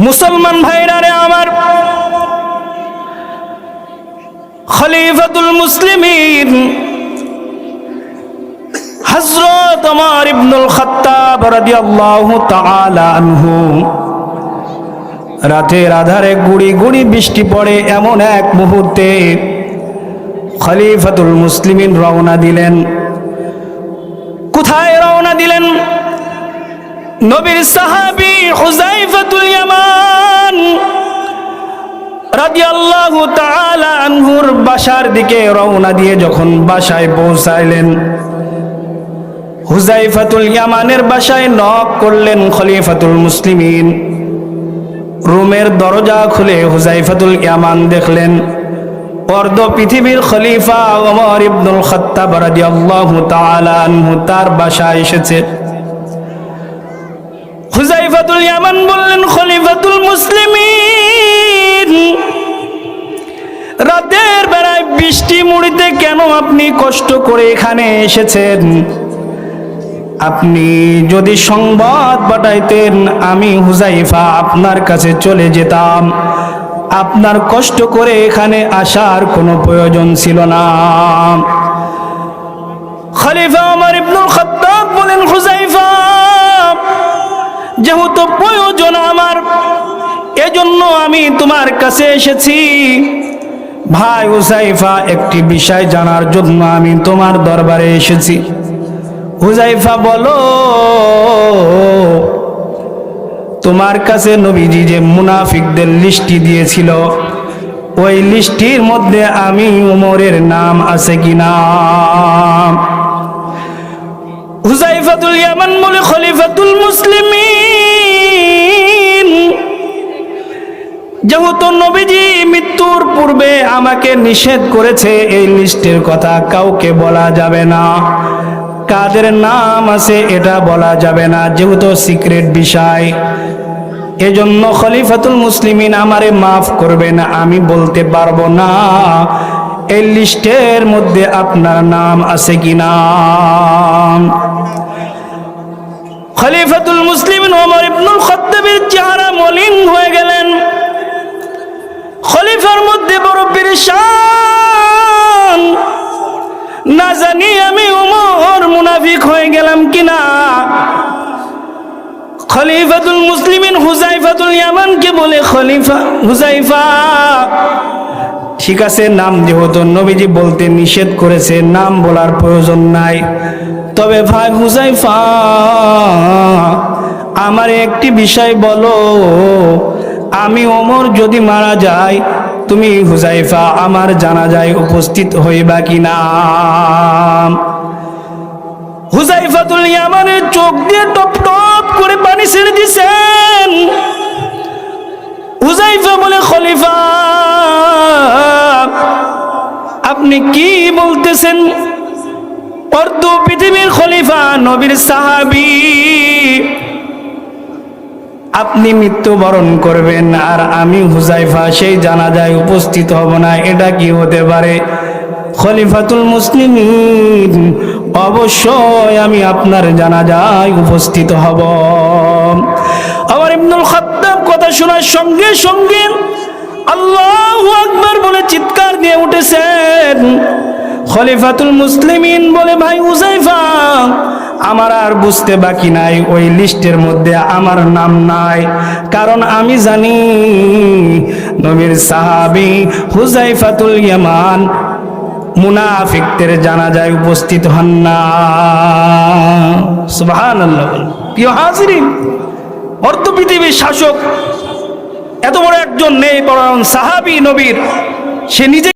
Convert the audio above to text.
মুসলমান ভাইরা রে আমার, খলিফাতুল মুসলিমিন হযরত ওমর ইবনুল খাত্তাব রাদিয়াল্লাহু তাআলা আনহু রাতের আধারে গুড়ি গুড়ি বৃষ্টি পড়ে এমন এক মুহূর্তে খলিফাতুল মুসলিমিন রওনা দিলেন। কোথায় রওনা দিলেন? নবীর সাহাবী হুযায়ফাতুল ইয়ামান রাদিয়াল্লাহু তাআলা আনহুর বাসার দিকে রওনা দিয়ে যখন বাসায় পৌঁছাইলেন, হুযায়ফাতুল ইয়ামানের বাসায় নক করলেন খলিফাতুল মুসলিমিন। রুমের দরজা খুলে হুযায়ফাতুল ইয়ামান দেখলেন অর্ধ পৃথিবীর খলিফা ওমর ইবনুল খাত্তাব রাদিয়াল্লাহু তাআলা আনহু তার বাসায় এসেছে। হুযায়ফাতুল ইয়ামান বললেন, খলিফাতুল মুসলিমিন, রাতের বেলায় বৃষ্টি মুড়িতে কেন আপনি কষ্ট করে এখানে এসেছেন? আপনি যদি সংবাদ পাঠাইতেন আমি হুযায়ফা আপনার কাছে চলে যেতাম, আপনার কষ্ট করে এখানে আসার কোনো প্রয়োজন ছিল না। খলিফা ওমর ইবনুল খাত্তাব বলেন, হুযায়ফা, যেহেতু প্রয়োজন আমার, এজন্য আমি তোমার কাছে এসেছি। ভাই হুযায়ফা, একটি বিষয় জানার জন্য আমি তোমার দরবারে এসেছি। হুযায়ফা, বলো। তোমার কাছে নবীজি যে মুনাফিকদের লিস্টি দিয়েছিল, ওই লিস্টির মধ্যে আমি ওমরের নাম আছে কিনা? হুযায়ফাতুল ইয়ামান বলে, খলিফাতুল মুসলিমিন, যেহেতু নবীজি মৃত্যুর পূর্বে আমাকে নিষেধ করেছে এই লিস্টের কথা কাউকে বলা যাবে না, কাদের নাম আছে এটা বলা যাবে না, যেহেতু সিক্রেট বিষয়, এজন্য খলিফাতুল মুসলিমিন আমারে মাফ করবেন, আমি বলতে পারবো না এই লিস্টের মধ্যে আপনার নাম আছে কিনা। খলিফাতুল মুসলিমিন ওমর ইবনুল খাত্তাবের চেহারা মলিন হয়ে গেলেন। খলিফার মধ্যে বড় পেরেশান, না জানি আমি ওমর মুনাফিক হয়ে গেলাম কিনা। খলিফাতুল মুসলিমিন হুযায়ফাতুল ইয়ামানকে বলে, খলিফা হুযায়ফা, ঠিক আছে, নাম যেহেতু নবীজি বলতে নিষেধ করেছে নাম বলার প্রয়োজন নাই, তবে ভাই হুযায়ফা, আমার একটি বিষয় বলো, আমি ওমর যদি মারা যাই তুমি হুযায়ফা আমার জানাজায় উপস্থিত হইবা কিনা? হুযায়ফাতুল ইয়ামানের চোখ দিয়ে টপ টপ করে পানি ছেড়ে দিছেন। হুযায়ফা বলে, খলিফা, আপনি কি বলতেছেন? অর্ধ পৃথিবীর খলিফা, নবীর সাহাবী, আপনি মৃত্যুবরণ করবেন আর আমি হুযায়ফা সেই জানাজায় উপস্থিত হব না, এটা কি হতে পারে? খলিফাতুল মুসলিমিন, অবশ্যই আমি আপনার জানাজায় উপস্থিত হব। ওমর ইবনুল খাত্তাব কথা শোনার সঙ্গে সঙ্গে আল্লাহু আকবার বলে চিৎকার দিয়ে উঠেছেন। খলিফাতুল মুসলিমিন বলে, ভাই হুযায়ফা, আমার আর বুঝতে বাকি নাই, ওই লিস্টের মধ্যে আমার নাম নাই, কারণ আমি জানি নবীর সাহাবী হুযায়ফাতুল ইয়ামান মুনাফিকদের জানাজায় উপস্থিত হন না। সুবহানাল্লাহ। প্রিয় হাজিরিন, অর্ধ পৃথিবীর শাসক, এত বড় একজন নেই বরং সাহাবী নবীর, সে নিজে